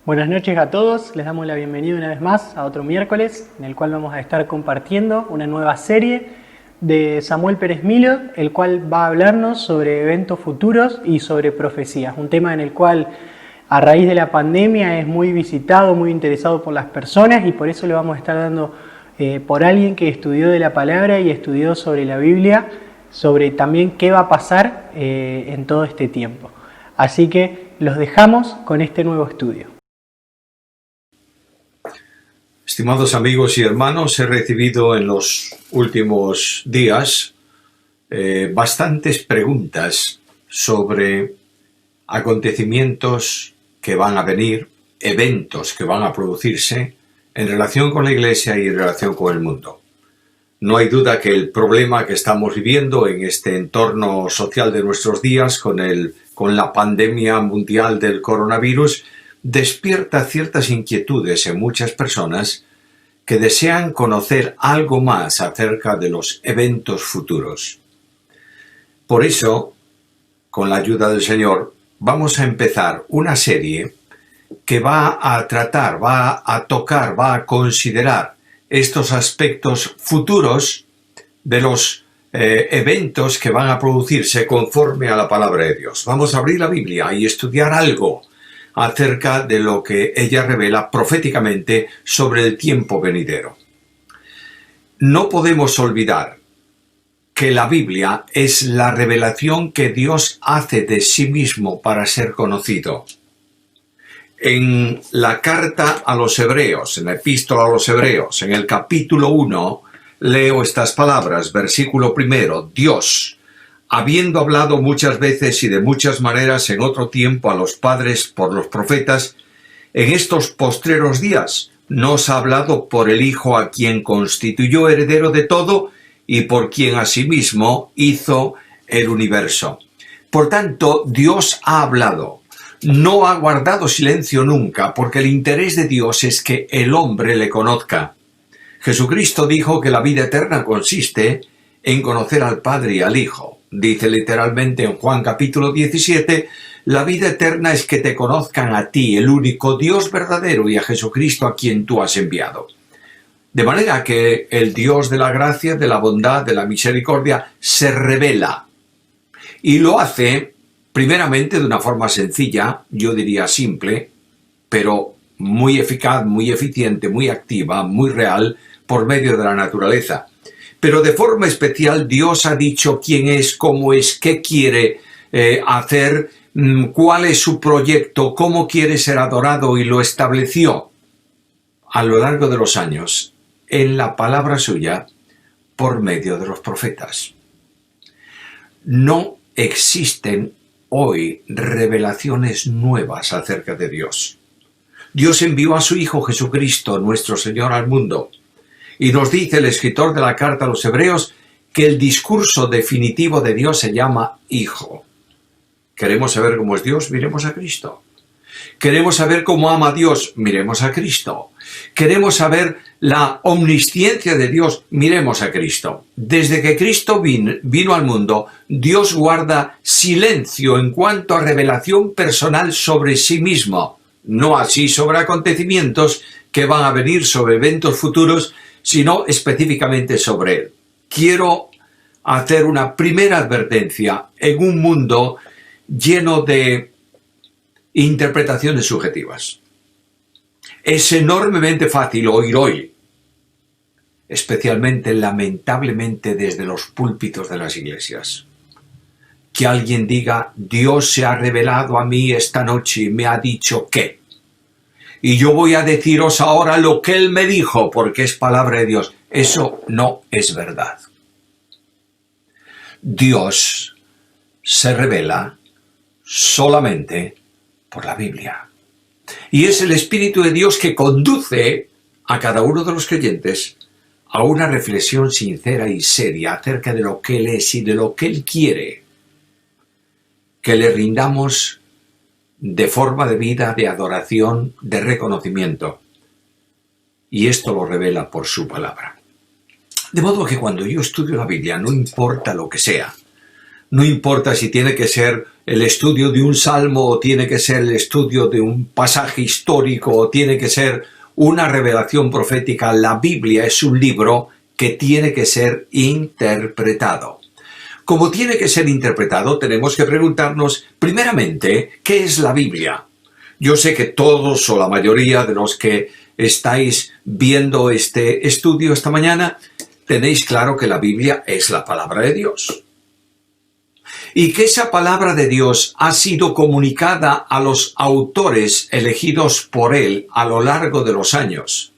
Buenas noches a todos, les damos la bienvenida una vez más a otro miércoles en el cual vamos a estar compartiendo una nueva serie de Samuel Pérez Millo, el cual va a hablarnos sobre eventos futuros y sobre profecías, un tema en el cual a raíz de la pandemia es muy visitado, muy interesado por las personas y por eso le vamos a estar dando por alguien que estudió de la palabra y estudió sobre la Biblia, sobre también qué va a pasar en todo este tiempo. Así que los dejamos con este nuevo estudio. Estimados amigos y hermanos, he recibido en los últimos días bastantes preguntas sobre acontecimientos que van a venir, eventos que van a producirse en relación con la Iglesia y en relación con el mundo. No hay duda que el problema que estamos viviendo en este entorno social de nuestros días con la pandemia mundial del coronavirus despierta ciertas inquietudes en muchas personas que desean conocer algo más acerca de los eventos futuros. Por eso, con la ayuda del Señor, vamos a empezar una serie que va a tratar, va a tocar, va a considerar estos aspectos futuros de los eventos que van a producirse conforme a la palabra de Dios. Vamos a abrir la Biblia y estudiar algo acerca de lo que ella revela proféticamente sobre el tiempo venidero. No podemos olvidar que la Biblia es la revelación que Dios hace de sí mismo para ser conocido. En la carta a los Hebreos, en la epístola a los Hebreos, en el capítulo 1, leo estas palabras, versículo 1, Dios, habiendo hablado muchas veces y de muchas maneras en otro tiempo a los padres por los profetas, en estos postreros días nos ha hablado por el Hijo a quien constituyó heredero de todo y por quien asimismo hizo el universo. Por tanto, Dios ha hablado, no ha guardado silencio nunca, porque el interés de Dios es que el hombre le conozca. Jesucristo dijo que la vida eterna consiste en conocer al Padre y al Hijo. Dice literalmente en Juan capítulo 17, la vida eterna es que te conozcan a ti, el único Dios verdadero, y a Jesucristo a quien tú has enviado. De manera que el Dios de la gracia, de la bondad, de la misericordia, se revela. Y lo hace primeramente de una forma sencilla, yo diría simple, pero muy eficaz, muy eficiente, muy activa, muy real, por medio de la naturaleza. Pero de forma especial Dios ha dicho quién es, cómo es, qué quiere hacer, cuál es su proyecto, cómo quiere ser adorado y lo estableció a lo largo de los años en la palabra suya por medio de los profetas. No existen hoy revelaciones nuevas acerca de Dios. Dios envió a su Hijo Jesucristo, nuestro Señor, al mundo. Y nos dice el escritor de la carta a los Hebreos que el discurso definitivo de Dios se llama Hijo. ¿Queremos saber cómo es Dios? Miremos a Cristo. ¿Queremos saber cómo ama a Dios? Miremos a Cristo. ¿Queremos saber la omnisciencia de Dios? Miremos a Cristo. Desde que Cristo vino al mundo, Dios guarda silencio en cuanto a revelación personal sobre sí mismo. No así sobre acontecimientos que van a venir, sobre eventos futuros, sino específicamente sobre él. Quiero hacer una primera advertencia en un mundo lleno de interpretaciones subjetivas. Es enormemente fácil oír hoy, especialmente lamentablemente desde los púlpitos de las iglesias, que alguien diga, Dios se ha revelado a mí esta noche y me ha dicho que. Y yo voy a deciros ahora lo que Él me dijo, porque es palabra de Dios. Eso no es verdad. Dios se revela solamente por la Biblia. Y es el Espíritu de Dios que conduce a cada uno de los creyentes a una reflexión sincera y seria acerca de lo que Él es y de lo que Él quiere. Que le rindamos de forma de vida, de adoración, de reconocimiento. Y esto lo revela por su palabra. De modo que cuando yo estudio la Biblia, no importa lo que sea, No importa si tiene que ser el estudio de un salmo o tiene que ser el estudio de un pasaje histórico o tiene que ser una revelación profética. La Biblia es un libro que tiene que ser interpretado. Como tiene que ser interpretado, tenemos que preguntarnos, primeramente, ¿qué es la Biblia? Yo sé que todos o la mayoría de los que estáis viendo este estudio esta mañana, tenéis claro que la Biblia es la palabra de Dios. Y que esa palabra de Dios ha sido comunicada a los autores elegidos por Él a lo largo de los años.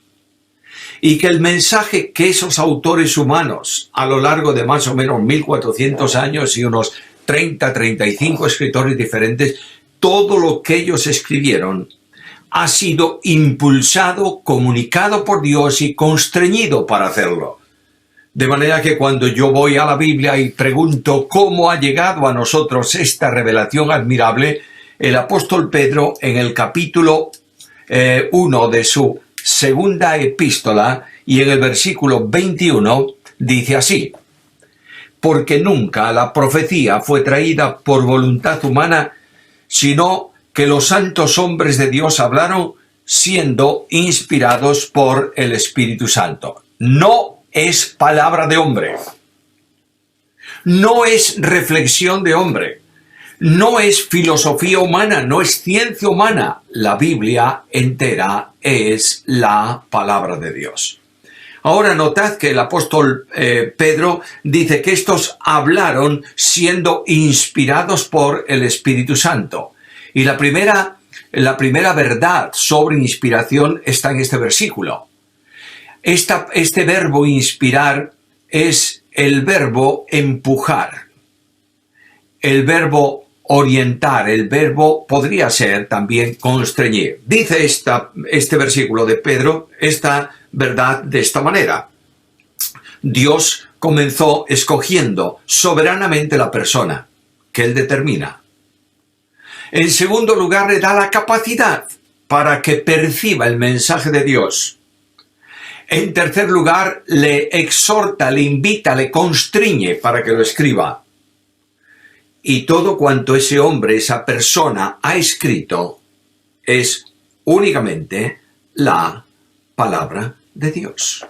Y que el mensaje que esos autores humanos, a lo largo de más o menos 1400 años y unos 35 escritores diferentes, todo lo que ellos escribieron ha sido impulsado, comunicado por Dios y constreñido para hacerlo. De manera que cuando yo voy a la Biblia y pregunto cómo ha llegado a nosotros esta revelación admirable, el apóstol Pedro en el capítulo 1 de su segunda epístola y en el versículo 21 dice así: porque nunca la profecía fue traída por voluntad humana, sino que los santos hombres de Dios hablaron siendo inspirados por el Espíritu Santo. No es palabra de hombre, no es reflexión de hombre, no es filosofía humana, no es ciencia humana. La Biblia entera es la palabra de Dios. Ahora notad que el apóstol Pedro dice que estos hablaron siendo inspirados por el Espíritu Santo. Y la primera verdad sobre inspiración está en este versículo. Este verbo inspirar es el verbo empujar, el verbo orientar, el verbo podría ser también constreñir. Dice este versículo de Pedro esta verdad de esta manera: Dios comenzó escogiendo soberanamente la persona que Él determina. En segundo lugar, le da la capacidad para que perciba el mensaje de Dios. En tercer lugar, le exhorta, le invita, le constriñe para que lo escriba. Y todo cuanto ese hombre, esa persona ha escrito es únicamente la palabra de Dios.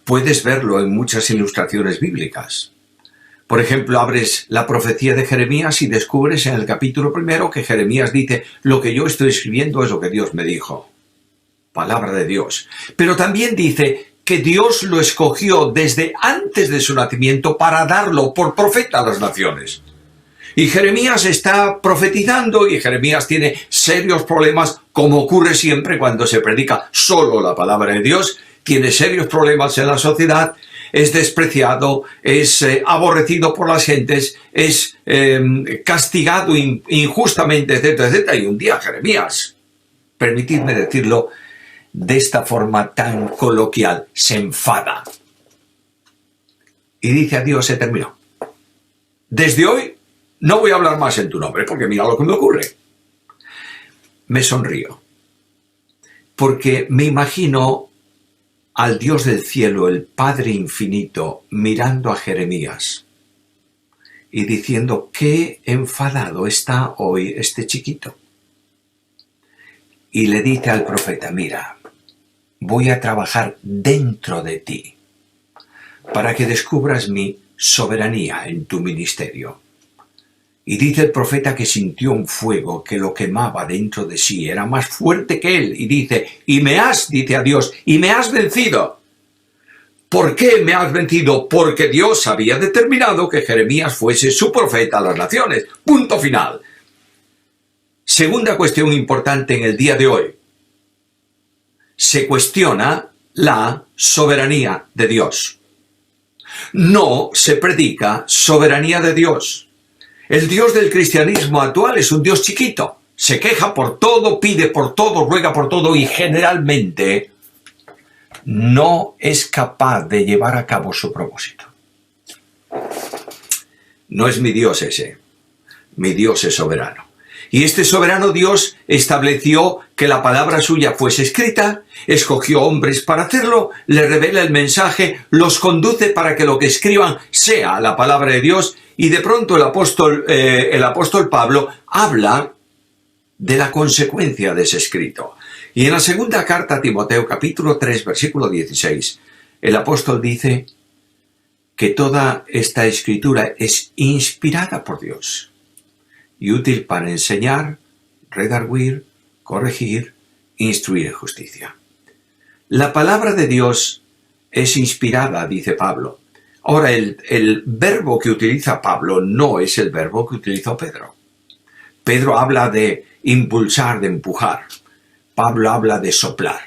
Puedes verlo en muchas ilustraciones bíblicas. Por ejemplo, abres la profecía de Jeremías y descubres en el capítulo 1 que Jeremías dice: lo que yo estoy escribiendo es lo que Dios me dijo. Palabra de Dios. Pero también dice que Dios lo escogió desde antes de su nacimiento para darlo por profeta a las naciones. Y Jeremías está profetizando y Jeremías tiene serios problemas, como ocurre siempre cuando se predica solo la palabra de Dios. Tiene serios problemas en la sociedad, es despreciado, es aborrecido por las gentes, es castigado injustamente, etcétera, etcétera. Y un día Jeremías, permitidme decirlo de esta forma tan coloquial, se enfada. Y dice a Dios: se terminó. Desde hoy no voy a hablar más en tu nombre, porque mira lo que me ocurre. Me sonrío, porque me imagino al Dios del cielo, el Padre infinito, mirando a Jeremías y diciendo: qué enfadado está hoy este chiquito. Y le dice al profeta: mira, voy a trabajar dentro de ti para que descubras mi soberanía en tu ministerio. Y dice el profeta que sintió un fuego que lo quemaba dentro de sí, era más fuerte que él. Y dice: y me has, dice a Dios, y me has vencido. ¿Por qué me has vencido? Porque Dios había determinado que Jeremías fuese su profeta a las naciones. Punto final. Segunda cuestión importante en el día de hoy. Se cuestiona la soberanía de Dios. No se predica soberanía de Dios. El Dios del cristianismo actual es un Dios chiquito. Se queja por todo, pide por todo, ruega por todo y generalmente no es capaz de llevar a cabo su propósito. No es mi Dios ese. Mi Dios es soberano. Y este soberano Dios estableció que la palabra suya fuese escrita, escogió hombres para hacerlo, le revela el mensaje, los conduce para que lo que escriban sea la palabra de Dios Y de pronto el apóstol Pablo habla de la consecuencia de ese escrito. Y en la segunda carta a Timoteo, capítulo 3, versículo 16, el apóstol dice que toda esta escritura es inspirada por Dios y útil para enseñar, redarguir, corregir, instruir en justicia. La palabra de Dios es inspirada, dice Pablo. Ahora, el verbo que utiliza Pablo no es el verbo que utilizó Pedro. Pedro habla de impulsar, de empujar. Pablo habla de soplar.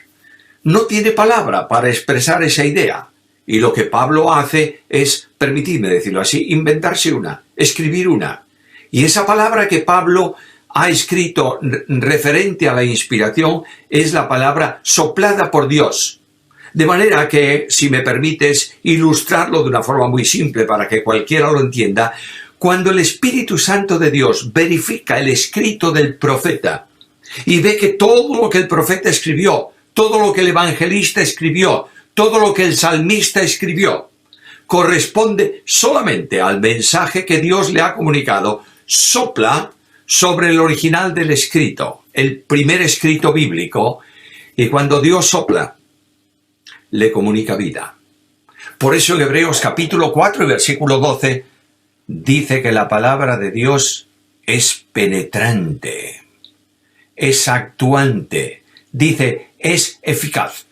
No tiene palabra para expresar esa idea. Y lo que Pablo hace es, permitidme decirlo así, inventarse una, escribir una. Y esa palabra que Pablo ha escrito referente a la inspiración es la palabra soplada por Dios. De manera que, si me permites ilustrarlo de una forma muy simple para que cualquiera lo entienda, cuando el Espíritu Santo de Dios verifica el escrito del profeta y ve que todo lo que el profeta escribió, todo lo que el evangelista escribió, todo lo que el salmista escribió, corresponde solamente al mensaje que Dios le ha comunicado, sopla sobre el original del escrito, el primer escrito bíblico, y cuando Dios sopla, le comunica vida. Por eso en Hebreos capítulo 4 y versículo 12 dice que la palabra de Dios es penetrante, es actuante, dice, es eficaz.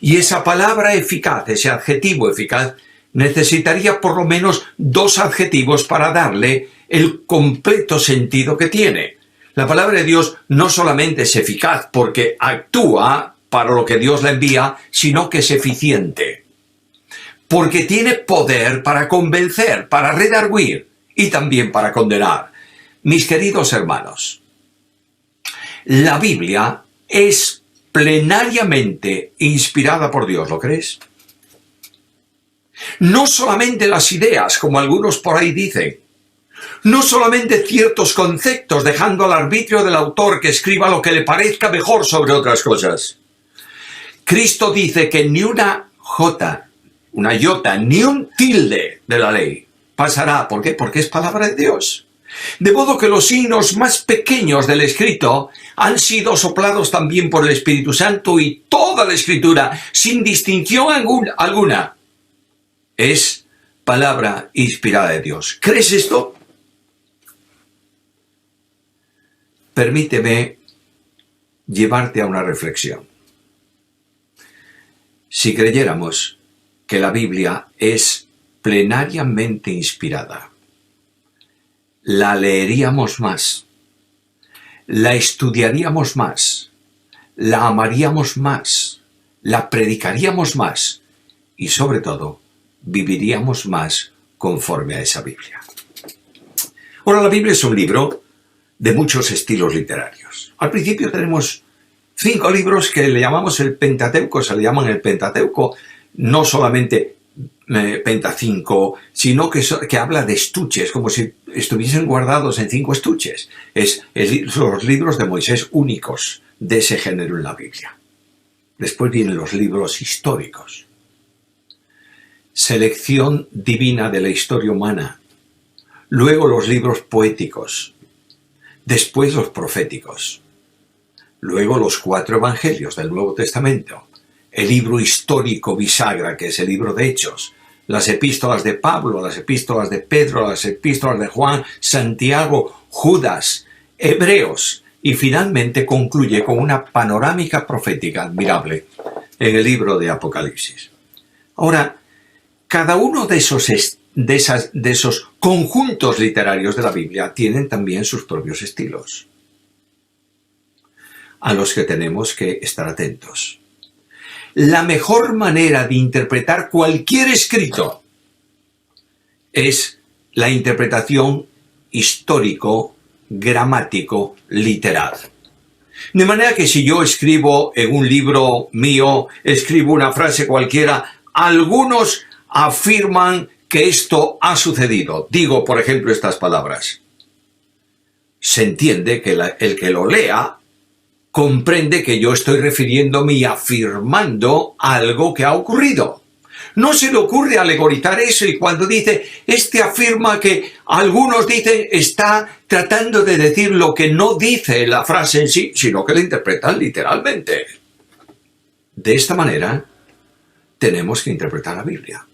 Y esa palabra eficaz, ese adjetivo eficaz, necesitaría por lo menos dos adjetivos para darle el completo sentido que tiene. La palabra de Dios no solamente es eficaz porque actúa para lo que Dios la envía, sino que es eficiente. Porque tiene poder para convencer, para redarguir y también para condenar. Mis queridos hermanos, la Biblia es plenariamente inspirada por Dios, ¿lo crees? No solamente las ideas, como algunos por ahí dicen, no solamente ciertos conceptos, dejando al arbitrio del autor que escriba lo que le parezca mejor sobre otras cosas. Cristo dice que ni una jota, una iota, ni un tilde de la ley pasará. ¿Por qué? Porque es palabra de Dios. De modo que los signos más pequeños del escrito han sido soplados también por el Espíritu Santo y toda la Escritura, sin distinción alguna, es palabra inspirada de Dios. ¿Crees esto? Permíteme llevarte a una reflexión. Si creyéramos que la Biblia es plenariamente inspirada, la leeríamos más, la estudiaríamos más, la amaríamos más, la predicaríamos más y sobre todo viviríamos más conforme a esa Biblia. Ahora, la Biblia es un libro de muchos estilos literarios. Al principio tenemos 5 libros que le llamamos el Pentateuco, se le llaman el Pentateuco, no solamente Pentacinco, sino que habla de estuches, como si estuviesen guardados en 5 estuches. Son los libros de Moisés únicos de ese género en la Biblia. Después vienen los libros históricos. Selección divina de la historia humana. Luego los libros poéticos. Después los proféticos. Luego los 4 evangelios del Nuevo Testamento. El libro histórico bisagra, que es el libro de Hechos. Las epístolas de Pablo, las epístolas de Pedro, las epístolas de Juan, Santiago, Judas, Hebreos. Y finalmente concluye con una panorámica profética admirable en el libro de Apocalipsis. Ahora, cada uno de esos conjuntos literarios de la Biblia tienen también sus propios estilos, a los que tenemos que estar atentos. La mejor manera de interpretar cualquier escrito es la interpretación histórico, gramático, literal. De manera que si yo escribo en un libro mío, escribo una frase cualquiera, algunos afirman que esto ha sucedido. Digo, por ejemplo, estas palabras. Se entiende que el que lo lea comprende que yo estoy refiriéndome y afirmando algo que ha ocurrido. No se le ocurre alegorizar eso, y cuando dice, afirma que algunos dicen, está tratando de decir lo que no dice la frase en sí, sino que la interpretan literalmente. De esta manera, tenemos que interpretar la Biblia.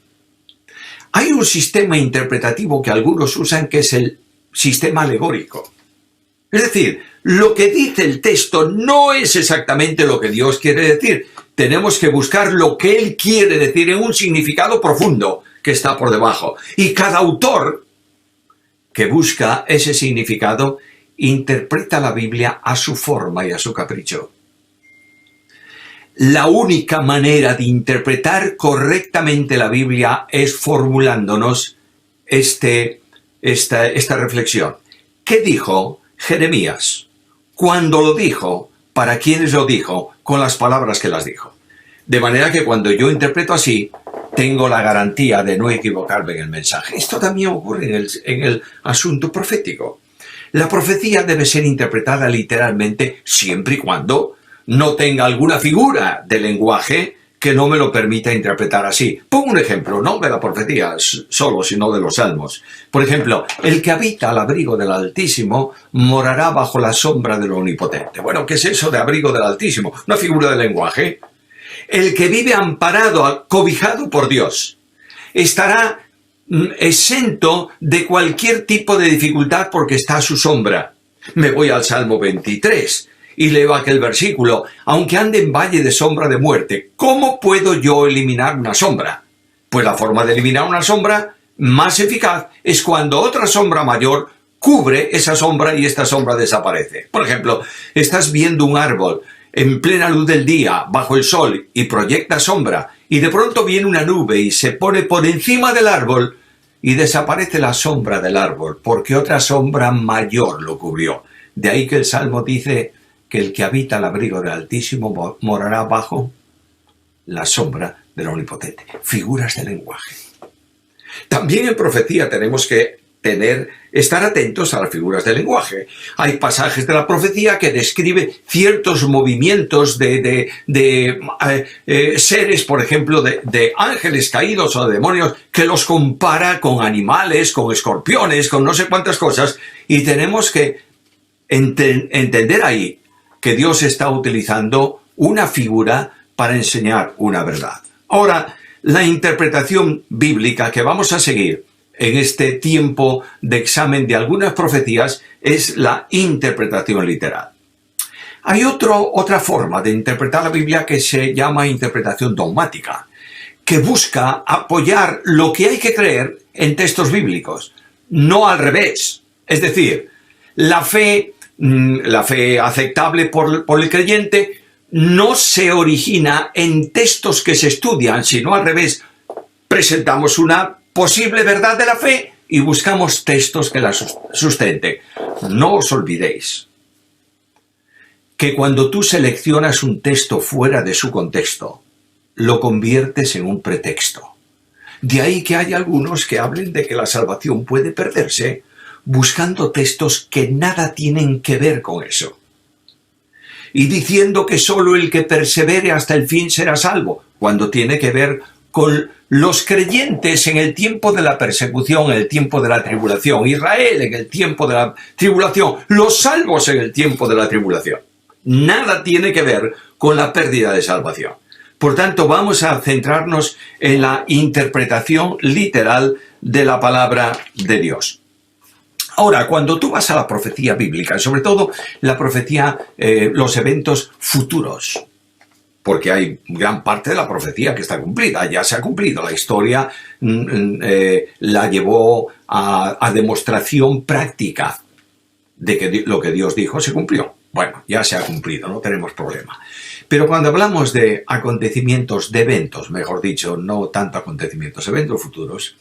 Hay un sistema interpretativo que algunos usan, que es el sistema alegórico. Es decir, lo que dice el texto no es exactamente lo que Dios quiere decir. Tenemos que buscar lo que Él quiere decir en un significado profundo que está por debajo. Y cada autor que busca ese significado interpreta la Biblia a su forma y a su capricho. La única manera de interpretar correctamente la Biblia es formulándonos esta reflexión. ¿Qué dijo Jeremías? ¿Cuándo lo dijo? ¿Para quiénes lo dijo? Con las palabras que las dijo. De manera que cuando yo interpreto así, tengo la garantía de no equivocarme en el mensaje. Esto también ocurre en el asunto profético. La profecía debe ser interpretada literalmente siempre y cuando no tenga alguna figura de lenguaje que no me lo permita interpretar así. Pongo un ejemplo, no de la profecía solo, sino de los salmos. Por ejemplo, el que habita al abrigo del Altísimo morará bajo la sombra del Omnipotente. Bueno, ¿qué es eso de abrigo del Altísimo? Una figura de lenguaje. El que vive amparado, cobijado por Dios, estará exento de cualquier tipo de dificultad porque está a su sombra. Me voy al Salmo 23 y leo aquel versículo: aunque ande en valle de sombra de muerte, ¿cómo puedo yo eliminar una sombra? Pues la forma de eliminar una sombra más eficaz es cuando otra sombra mayor cubre esa sombra y esta sombra desaparece. Por ejemplo, estás viendo un árbol en plena luz del día, bajo el sol, y proyecta sombra, y de pronto viene una nube y se pone por encima del árbol y desaparece la sombra del árbol, porque otra sombra mayor lo cubrió. De ahí que el Salmo dice que el que habita al abrigo del Altísimo morará bajo la sombra del Omnipotente. Figuras de lenguaje. También en profecía tenemos que estar atentos a las figuras de lenguaje. Hay pasajes de la profecía que describe ciertos movimientos de seres, por ejemplo, de ángeles caídos o de demonios, que los compara con animales, con escorpiones, con no sé cuántas cosas, y tenemos que entender ahí que Dios está utilizando una figura para enseñar una verdad. Ahora, la interpretación bíblica que vamos a seguir en este tiempo de examen de algunas profecías es la interpretación literal. Hay otra forma de interpretar la Biblia que se llama interpretación dogmática, que busca apoyar lo que hay que creer en textos bíblicos, no al revés. Es decir, la fe aceptable por el creyente no se origina en textos que se estudian, sino al revés. Presentamos una posible verdad de la fe y buscamos textos que la sustenten. No os olvidéis que cuando tú seleccionas un texto fuera de su contexto, lo conviertes en un pretexto. De ahí que hay algunos que hablen de que la salvación puede perderse buscando textos que nada tienen que ver con eso, y diciendo que solo el que persevere hasta el fin será salvo, cuando tiene que ver con los creyentes en el tiempo de la persecución, en el tiempo de la tribulación, Israel en el tiempo de la tribulación, los salvos en el tiempo de la tribulación. Nada tiene que ver con la pérdida de salvación. Por tanto, vamos a centrarnos en la interpretación literal de la palabra de Dios. Ahora, cuando tú vas a la profecía bíblica, sobre todo la profecía, los eventos futuros, porque hay gran parte de la profecía que está cumplida, ya se ha cumplido. La historia la llevó a demostración práctica de que lo que Dios dijo se cumplió. Bueno, ya se ha cumplido, no tenemos problema. Pero cuando hablamos de acontecimientos, de eventos, mejor dicho, no tanto acontecimientos, eventos futuros,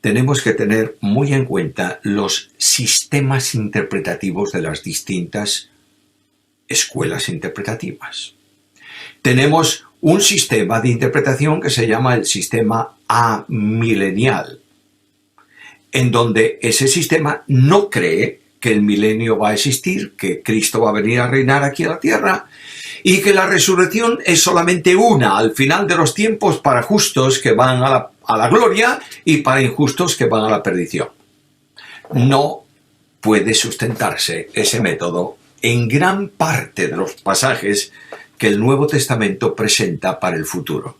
tenemos que tener muy en cuenta los sistemas interpretativos de las distintas escuelas interpretativas. Tenemos un sistema de interpretación que se llama el sistema amilenial, en donde ese sistema no cree que el milenio va a existir, que Cristo va a venir a reinar aquí a la tierra, y que la resurrección es solamente una al final de los tiempos para justos que van a la gloria y para injustos que van a la perdición. No puede sustentarse ese método en gran parte de los pasajes que el Nuevo Testamento presenta para el futuro.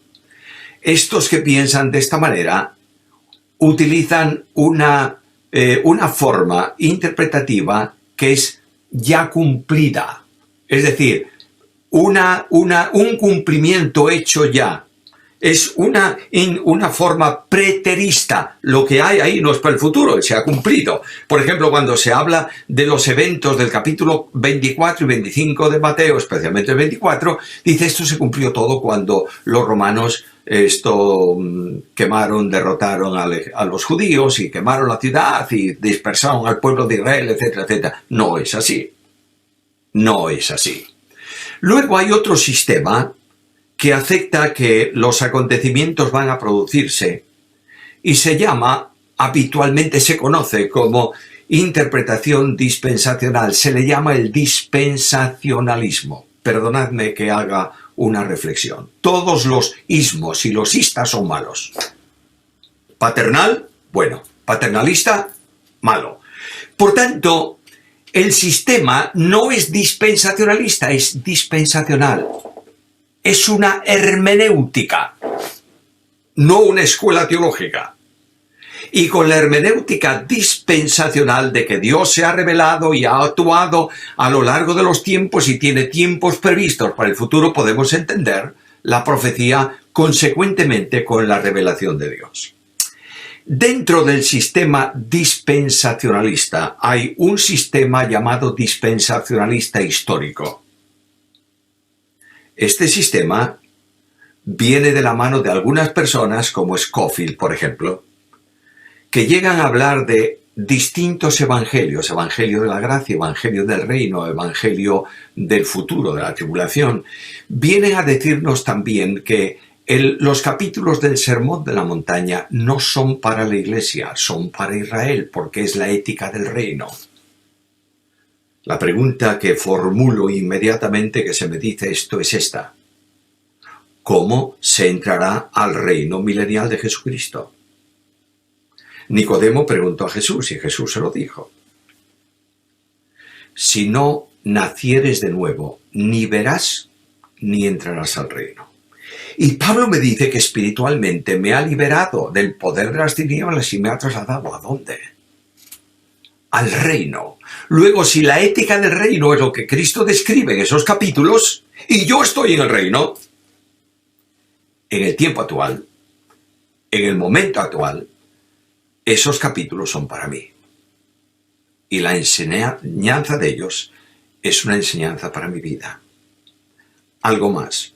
Estos que piensan de esta manera utilizan una forma interpretativa que es ya cumplida, es decir, un cumplimiento hecho ya. Es una forma preterista. Lo que hay ahí no es para el futuro, se ha cumplido. Por ejemplo, cuando se habla de los eventos del capítulo 24 y 25 de Mateo, especialmente el 24, dice esto se cumplió todo cuando los romanos quemaron, derrotaron a los judíos y quemaron la ciudad y dispersaron al pueblo de Israel, etcétera, etcétera. No es así. No es así. Luego hay otro sistema que acepta que los acontecimientos van a producirse y se llama, habitualmente se conoce como interpretación dispensacional, se le llama el dispensacionalismo. Perdonadme que haga una reflexión. Todos los ismos y los istas son malos. Paternal, bueno. Paternalista, malo. Por tanto, el sistema no es dispensacionalista, es dispensacional. Es una hermenéutica, no una escuela teológica. Y con la hermenéutica dispensacional de que Dios se ha revelado y ha actuado a lo largo de los tiempos y tiene tiempos previstos para el futuro, podemos entender la profecía consecuentemente con la revelación de Dios. Dentro del sistema dispensacionalista hay un sistema llamado dispensacionalista histórico. Este sistema viene de la mano de algunas personas, como Scofield, por ejemplo, que llegan a hablar de distintos evangelios, evangelio de la gracia, evangelio del reino, evangelio del futuro, de la tribulación. Vienen a decirnos también que los capítulos del Sermón de la Montaña no son para la Iglesia, son para Israel, porque es la ética del reino. La pregunta que formulo inmediatamente que se me dice esto es esta: ¿cómo se entrará al reino milenial de Jesucristo? Nicodemo preguntó a Jesús y Jesús se lo dijo. Si no nacieres de nuevo, ni verás ni entrarás al reino. Y Pablo me dice que espiritualmente me ha liberado del poder de las tinieblas y me ha trasladado ¿a dónde? Al reino. Luego, si la ética del reino es lo que Cristo describe en esos capítulos, y yo estoy en el reino, en el tiempo actual, en el momento actual, esos capítulos son para mí. Y la enseñanza de ellos es una enseñanza para mi vida. Algo más.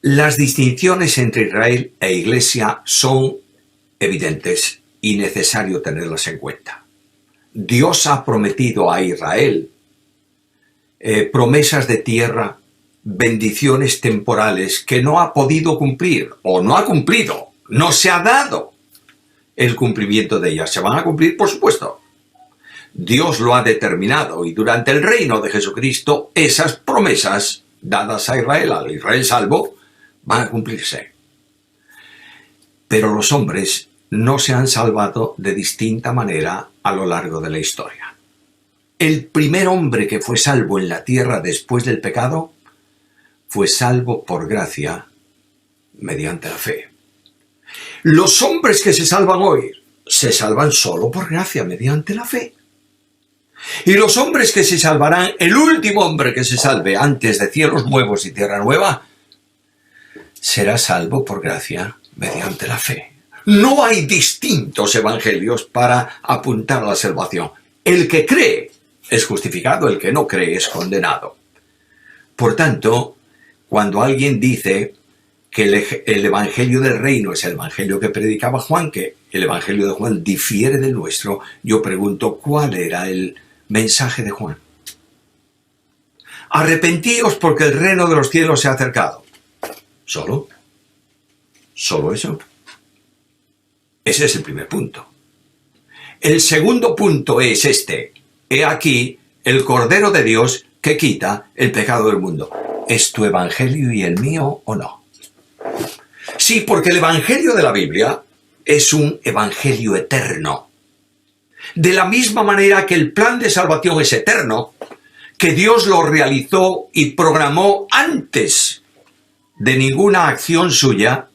Las distinciones entre Israel e Iglesia son evidentes y necesario tenerlas en cuenta. Dios ha prometido a Israel promesas de tierra, bendiciones temporales que no ha podido cumplir o no ha cumplido, no se ha dado el cumplimiento de ellas. ¿Se van a cumplir? Por supuesto. Dios lo ha determinado y durante el reino de Jesucristo esas promesas dadas a Israel, al Israel salvo, van a cumplirse. Pero los hombres no se han salvado de distinta manera a lo largo de la historia. El primer hombre que fue salvo en la tierra después del pecado fue salvo por gracia mediante la fe. Los hombres que se salvan hoy se salvan solo por gracia mediante la fe. Y los hombres que se salvarán, el último hombre que se salve antes de cielos nuevos y tierra nueva, será salvo por gracia mediante la fe. No hay distintos evangelios para apuntar a la salvación. El que cree es justificado, el que no cree es condenado. Por tanto, cuando alguien dice que el evangelio del reino es el evangelio que predicaba Juan, que el evangelio de Juan difiere del nuestro, yo pregunto, ¿cuál era el mensaje de Juan? Arrepentíos porque el reino de los cielos se ha acercado. ¿Solo eso? Ese es el primer punto. El segundo punto es este: he aquí el Cordero de Dios que quita el pecado del mundo. ¿Es tu evangelio y el mío o no? Sí, porque el evangelio de la Biblia es un evangelio eterno. De la misma manera que el plan de salvación es eterno, que Dios lo realizó y programó antes de ninguna acción suya,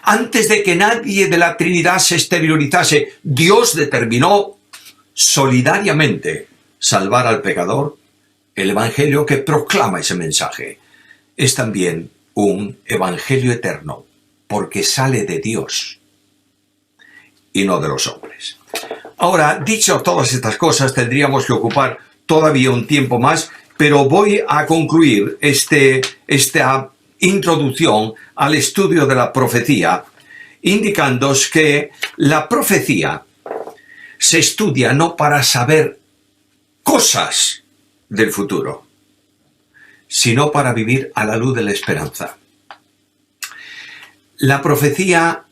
antes de que nadie de la Trinidad se exteriorizase, Dios determinó solidariamente salvar al pecador. El evangelio que proclama ese mensaje es también un evangelio eterno, porque sale de Dios y no de los hombres. Ahora, dicho todas estas cosas, tendríamos que ocupar todavía un tiempo más, pero voy a concluir esta introducción al estudio de la profecía, indicándoos que la profecía se estudia no para saber cosas del futuro, sino para vivir a la luz de la esperanza. La profecía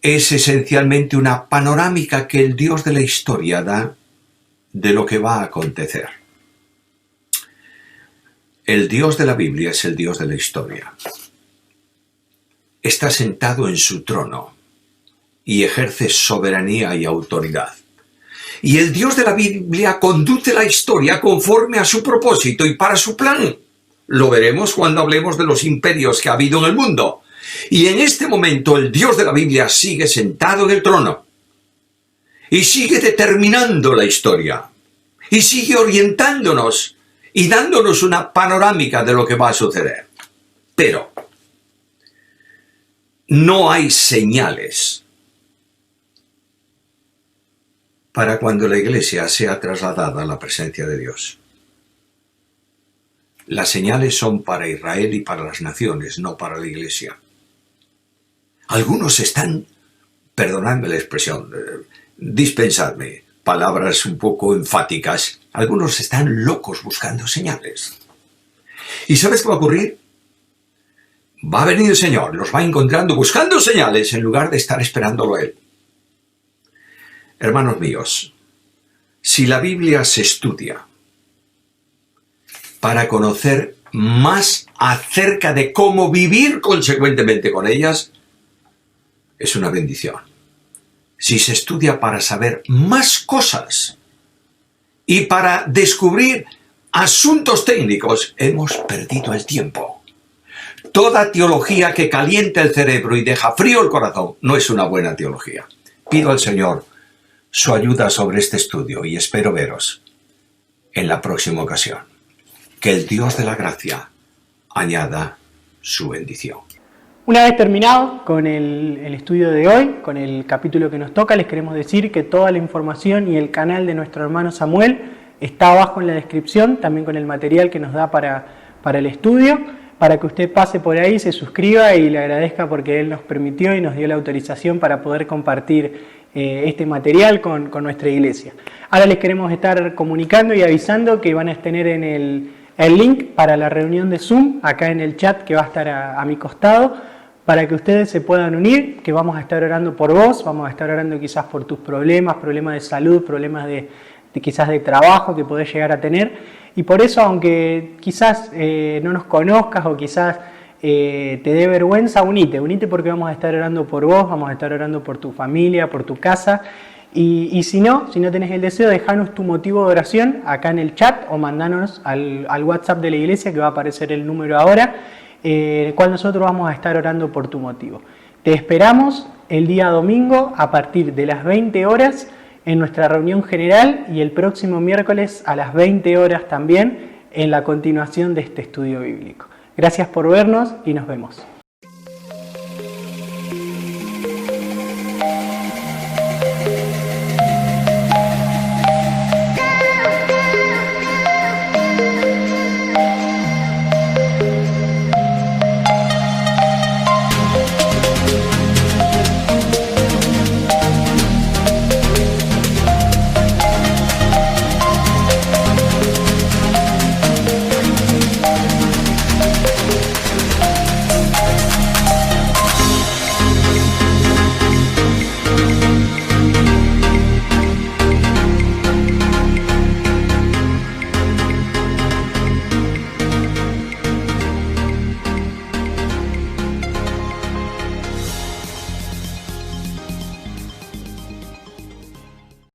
es esencialmente una panorámica que el Dios de la historia da de lo que va a acontecer. El Dios de la Biblia es el Dios de la historia. Está sentado en su trono y ejerce soberanía y autoridad. Y el Dios de la Biblia conduce la historia conforme a su propósito y para su plan. Lo veremos cuando hablemos de los imperios que ha habido en el mundo. Y en este momento el Dios de la Biblia sigue sentado en el trono y sigue determinando la historia y sigue orientándonos y dándonos una panorámica de lo que va a suceder. Pero no hay señales para cuando la Iglesia sea trasladada a la presencia de Dios. Las señales son para Israel y para las naciones, no para la Iglesia. Algunos están, perdonadme la expresión, dispensadme, palabras un poco enfáticas, algunos están locos buscando señales. ¿Y sabes qué va a ocurrir? Va a venir el Señor, los va encontrando buscando señales en lugar de estar esperándolo a Él. Hermanos míos, si la Biblia se estudia para conocer más acerca de cómo vivir consecuentemente con ellas, es una bendición. Si se estudia para saber más cosas y para descubrir asuntos técnicos, hemos perdido el tiempo. Toda teología que calienta el cerebro y deja frío el corazón no es una buena teología. Pido al Señor su ayuda sobre este estudio y espero veros en la próxima ocasión. Que el Dios de la gracia añada su bendición. Una vez terminado con el estudio de hoy, con el capítulo que nos toca, les queremos decir que toda la información y el canal de nuestro hermano Samuel está abajo en la descripción, también con el material que nos da para el estudio, para que usted pase por ahí, se suscriba y le agradezca porque él nos permitió y nos dio la autorización para poder compartir este material con nuestra iglesia. Ahora les queremos estar comunicando y avisando que van a tener en el link para la reunión de Zoom, acá en el chat que va a estar a mi costado, para que ustedes se puedan unir, que vamos a estar orando por vos, vamos a estar orando quizás por tus problemas de salud, problemas de quizás de trabajo que podés llegar a tener. Y por eso, aunque quizás no nos conozcas o quizás te dé vergüenza, unite porque vamos a estar orando por vos, vamos a estar orando por tu familia, por tu casa. Y si no tenés el deseo, dejanos tu motivo de oración acá en el chat o mandanos al WhatsApp de la iglesia, que va a aparecer el número ahora, el cual nosotros vamos a estar orando por tu motivo. Te esperamos el día domingo a partir de las 20 horas en nuestra reunión general y el próximo miércoles a las 20 horas también en la continuación de este estudio bíblico. Gracias por vernos y nos vemos.